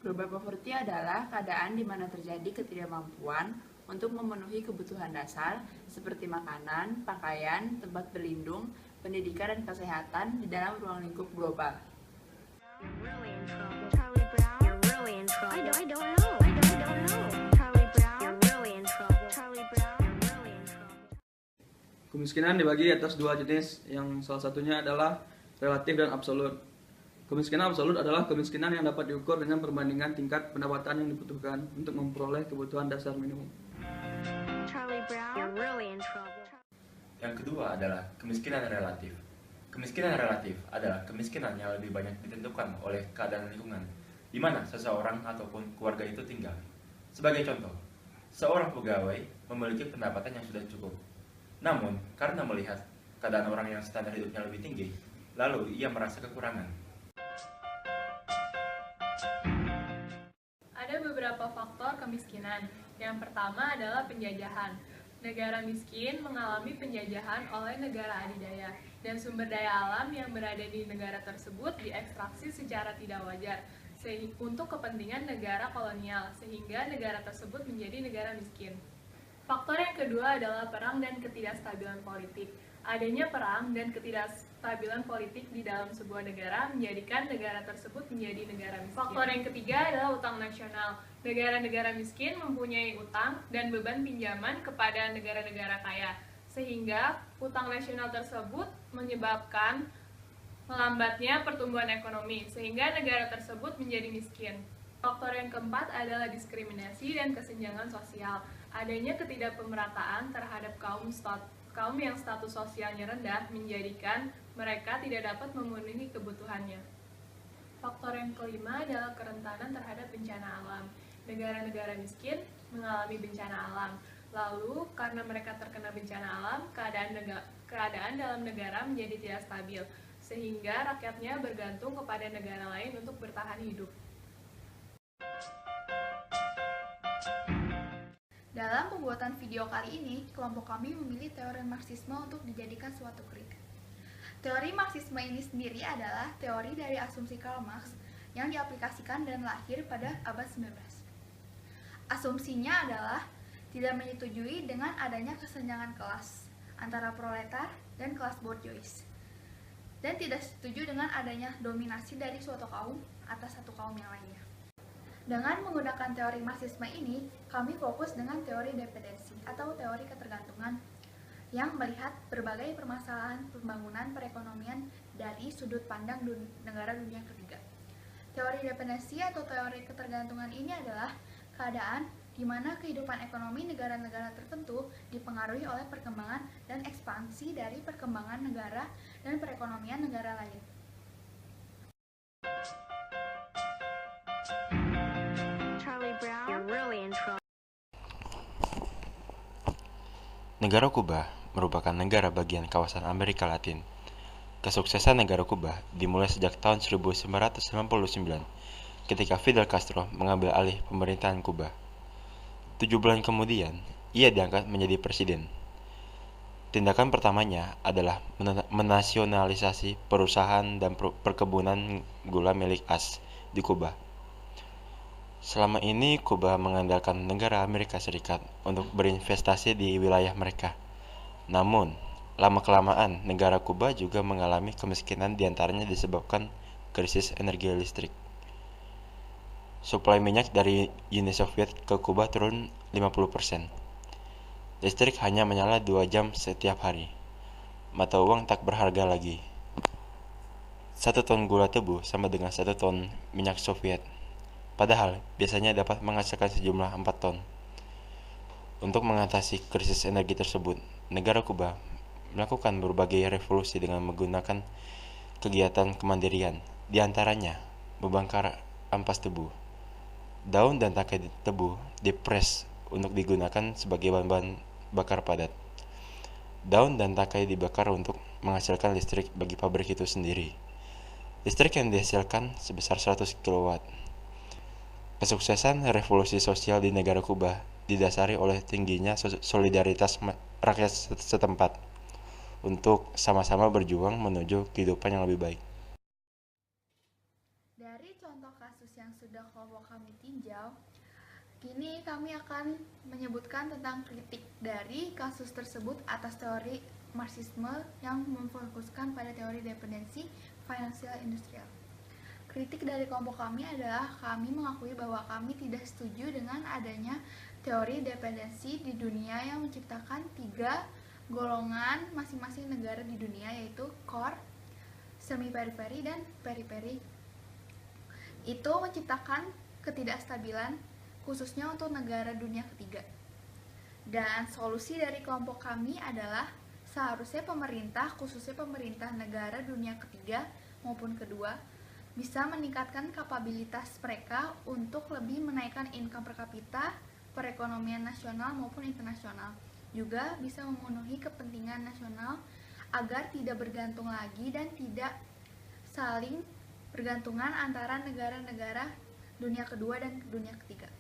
Global poverty adalah keadaan di mana terjadi ketidakmampuan untuk memenuhi kebutuhan dasar seperti makanan, pakaian, tempat berlindung, pendidikan, dan kesehatan di dalam ruang lingkup global. Kemiskinan dibagi atas dua jenis, yang salah satunya adalah relatif dan absolut. Kemiskinan absolut adalah kemiskinan yang dapat diukur dengan perbandingan tingkat pendapatan yang dibutuhkan untuk memperoleh kebutuhan dasar minimum. Yang kedua adalah kemiskinan relatif. Kemiskinan relatif adalah kemiskinan yang lebih banyak ditentukan oleh keadaan lingkungan, di mana seseorang ataupun keluarga itu tinggal. Sebagai contoh, seorang pegawai memiliki pendapatan yang sudah cukup. Namun, karena melihat keadaan orang yang standar hidupnya lebih tinggi, lalu ia merasa kekurangan. Ada beberapa faktor kemiskinan. Yang pertama adalah penjajahan. Negara miskin mengalami penjajahan oleh negara adidaya, dan sumber daya alam yang berada di negara tersebut diekstraksi secara tidak wajar untuk kepentingan negara kolonial, sehingga negara tersebut menjadi negara miskin. Faktor yang kedua adalah perang dan ketidakstabilan politik. Adanya perang dan ketidakstabilan politik di dalam sebuah negara menjadikan negara tersebut menjadi negara miskin. Faktor yang ketiga adalah utang nasional. Negara-negara miskin mempunyai utang dan beban pinjaman kepada negara-negara kaya, sehingga utang nasional tersebut menyebabkan melambatnya pertumbuhan ekonomi, sehingga negara tersebut menjadi miskin. Faktor yang keempat adalah diskriminasi dan kesenjangan sosial. Adanya ketidakpemerataan terhadap kaum yang status sosialnya rendah menjadikan mereka tidak dapat memenuhi kebutuhannya. Faktor yang kelima adalah kerentanan terhadap bencana alam. Negara-negara miskin mengalami bencana alam. Lalu, karena mereka terkena bencana alam, keadaan dalam negara menjadi tidak stabil, sehingga rakyatnya bergantung kepada negara lain untuk bertahan hidup. Dalam pembuatan video kali ini, kelompok kami memilih teori Marxisme untuk dijadikan suatu kritik. Teori Marxisme ini sendiri adalah teori dari asumsi Karl Marx yang diaplikasikan dan lahir pada abad 19. Asumsinya adalah tidak menyetujui dengan adanya kesenjangan kelas antara proletar dan kelas borjuis, dan tidak setuju dengan adanya dominasi dari suatu kaum atas satu kaum yang lainnya. Dengan menggunakan teori Marxisme ini, kami fokus dengan teori dependensi atau teori ketergantungan yang melihat berbagai permasalahan pembangunan perekonomian dari sudut pandang negara dunia ketiga. Teori dependensi atau teori ketergantungan ini adalah keadaan di mana kehidupan ekonomi negara-negara tertentu dipengaruhi oleh perkembangan dan ekspansi dari perkembangan negara dan perekonomian negara lain. Negara Kuba merupakan negara bagian kawasan Amerika Latin. Kesuksesan negara Kuba dimulai sejak tahun 1999 ketika Fidel Castro mengambil alih pemerintahan Kuba. 7 bulan kemudian, ia diangkat menjadi presiden. Tindakan pertamanya adalah menasionalisasi perusahaan dan perkebunan gula milik AS di Kuba. Selama ini, Kuba mengandalkan negara Amerika Serikat untuk berinvestasi di wilayah mereka. Namun, lama-kelamaan negara Kuba juga mengalami kemiskinan diantaranya disebabkan krisis energi listrik. Suplai minyak dari Uni Soviet ke Kuba turun 50%. Listrik hanya menyala 2 jam setiap hari. Mata uang tak berharga lagi. 1 ton gula tebu sama dengan 1 ton minyak Soviet. Padahal biasanya dapat menghasilkan sejumlah 4 ton. Untuk mengatasi krisis energi tersebut, negara Kuba melakukan berbagai revolusi dengan menggunakan kegiatan kemandirian, di antaranya membakar ampas tebu. Daun dan tangkai tebu dipres untuk digunakan sebagai bahan bakar padat. Daun dan tangkai dibakar untuk menghasilkan listrik bagi pabrik itu sendiri. Listrik yang dihasilkan sebesar 100 kW. Kesuksesan revolusi sosial di negara Kuba didasari oleh tingginya solidaritas rakyat setempat untuk sama-sama berjuang menuju kehidupan yang lebih baik. Dari contoh kasus yang sudah kelompok kami tinjau, kini kami akan menyebutkan tentang kritik dari kasus tersebut atas teori Marxisme yang memfokuskan pada teori dependensi finansial industrial. Kritik dari kelompok kami adalah kami mengakui bahwa kami tidak setuju dengan adanya teori dependensi di dunia yang menciptakan 3 golongan masing-masing negara di dunia, yaitu core, semi-periferi, dan periferi. Itu menciptakan ketidakstabilan khususnya untuk negara dunia ketiga. Dan solusi dari kelompok kami adalah seharusnya pemerintah, khususnya pemerintah negara dunia ketiga maupun kedua, bisa meningkatkan kapabilitas mereka untuk lebih menaikkan income per kapita, perekonomian nasional maupun internasional. Juga bisa memenuhi kepentingan nasional agar tidak bergantung lagi dan tidak saling bergantungan antara negara-negara dunia kedua dan dunia ketiga.